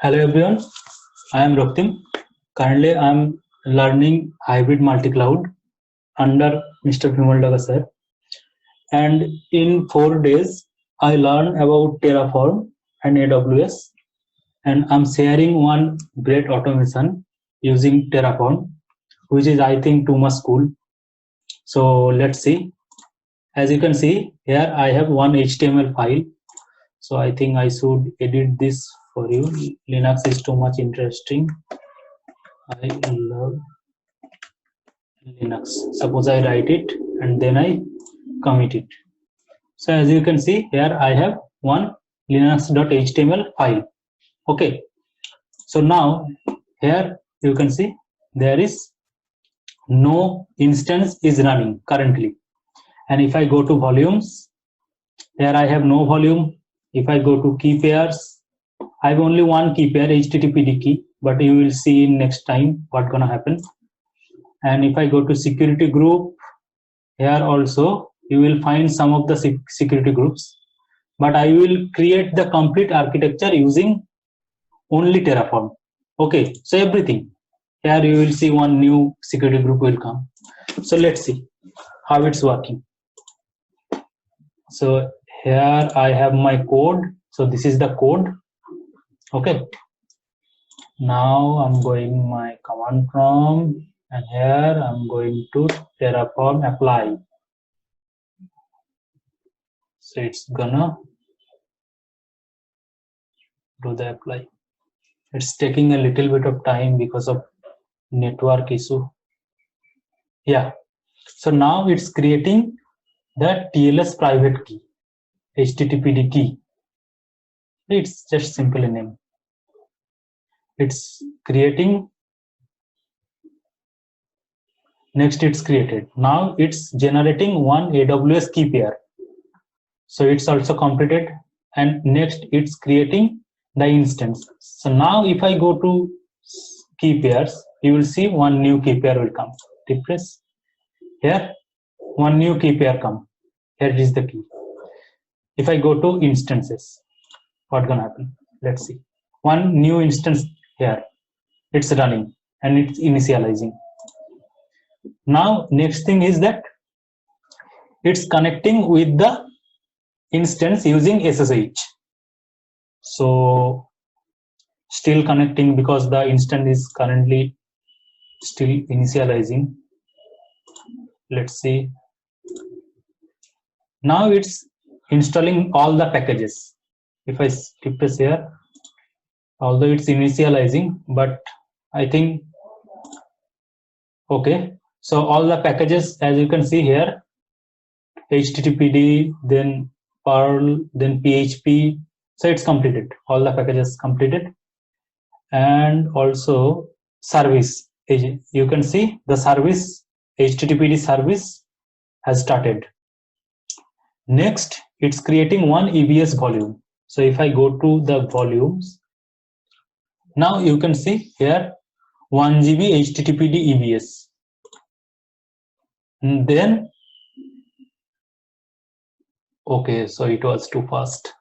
Hello everyone, I am Roktim. Currently I am learning hybrid multi-cloud under Mr. Vimal Daga sir. And in 4 days, I learned about Terraform and AWS. And I'm sharing one great automation using Terraform, which is I think too much cool. So let's see. As you can see here, I have one HTML file. So I think I should edit this for you. Linux is too much interesting. I love Linux. Suppose I write it and then I commit it. So as you can see here, I have one linux.html file. Okay. So now here you can see there is no instance is running currently. And if I go to volumes, here I have no volume. If I go to key pairs, I have only one key pair, HTTPD key, but you will see next time what gonna happen. And if I go to security group, here also you will find some of the security groups, but I will create the complete architecture using only Terraform. Okay, so everything here you will see one new security group will come. So let's see how it's working. So here I have my code. So this is the code. Okay, now I'm going my command prompt, and here I'm going to Terraform apply. So it's gonna do the apply. It's taking a little bit of time because of network issue. Yeah, so now it's creating the TLS private key, HTTPD key. It's just simple name. It's creating. Next, it's created. Now it's generating one AWS key pair. So it's also completed. And next, it's creating the instance. So now, if I go to key pairs, you will see one new key pair will come. Refresh. Here, one new key pair come. Here is the key. If I go to instances, what gonna happen? Let's see. One new instance here. It's running and it's initializing. Now, next thing is that it's connecting with the instance using SSH. So still connecting because the instance is currently still initializing. Let's see. Now it's installing all the packages. If I refresh here, although it's initializing, but I think okay. So all the packages, as you can see here, HTTPD, then Perl, then PHP. So it's completed. All the packages completed, and also service. You can see the service, HTTPD service has started. Next, it's creating one EBS volume. So if I go to the volumes, now you can see here 1 GB HTTPD EBS. And then, okay, so it was too fast.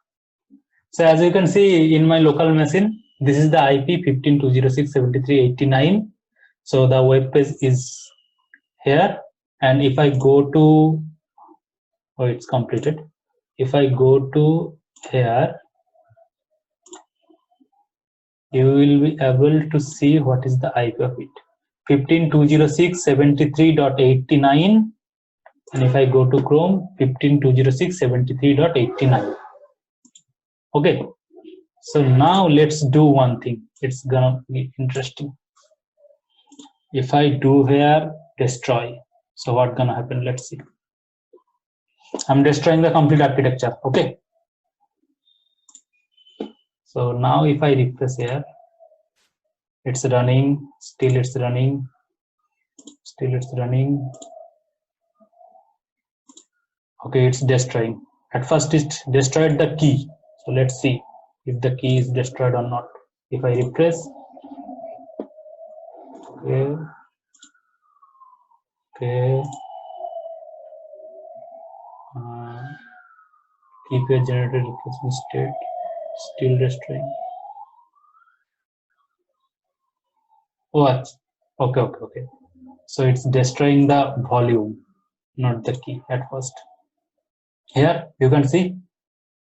So as you can see in my local machine, this is the IP 15.206.73.89. So the web page is here. And if I go to, oh, it's completed. If I go to here, you will be able to see what is the IP of it. 15.206.73.89. And if I go to Chrome, 15.206.73.89. Okay. So now let's do one thing. It's gonna be interesting. If I do here destroy, so what gonna happen? Let's see. I'm destroying the complete architecture. Okay. So now if I refresh here, it's running, still it's running, still it's running. Okay, it's destroying. At first it destroyed the key. So let's see if the key is destroyed or not. If I refresh, okay, okay, key pair generated replacement state, still destroying. What? Okay, okay, okay. So it's destroying the volume, not the key at first. Here you can see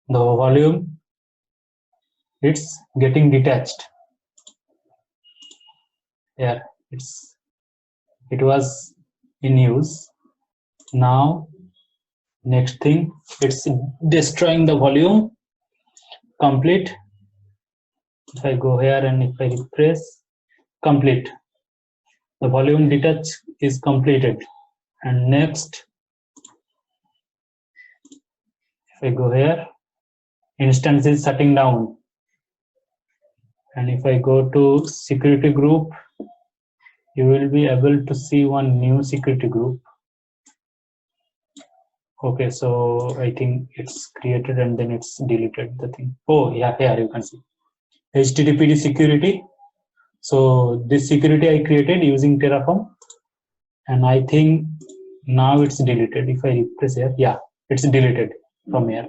the volume, it's getting detached. Here it was in use. Now next thing, it's destroying the volume complete. If I go here and if I refresh, complete, the volume detach is completed. And next, if I go here, instance is shutting down. And if I go to security group, you will be able to see one new security group. Okay, so I think it's created and then it's deleted the thing. Oh yeah, here you can see HTTPD security. So this security I created using Terraform, and I think now it's deleted. If I refresh here, yeah, it's deleted from here.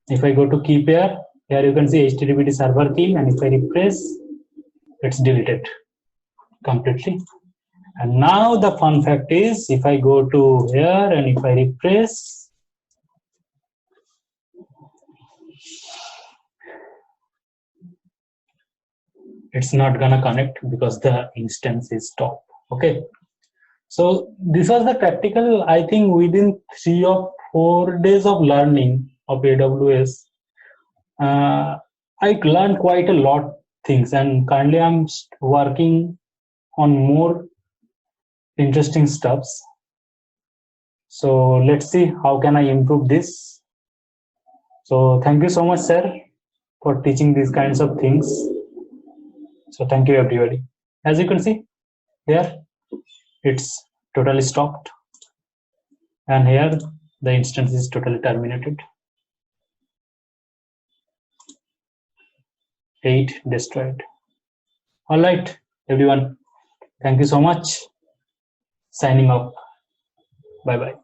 If I go to key pair, here you can see HTTPD server key, and if I refresh, it's deleted completely. And now the fun fact is, if I go to here and if I refresh, it's not gonna connect because the instance is stopped. Okay, so this was the practical. I think within 3 or 4 days of learning of AWS, I learned quite a lot things, and currently I'm working on more interesting stuffs. So let's see how can I improve this. So thank you so much, sir, for teaching these kinds of things. So thank you, everybody. As you can see here, it's totally stopped, and here the instance is totally terminated. 8 destroyed. All right, everyone. Thank you so much. Signing off. Bye bye.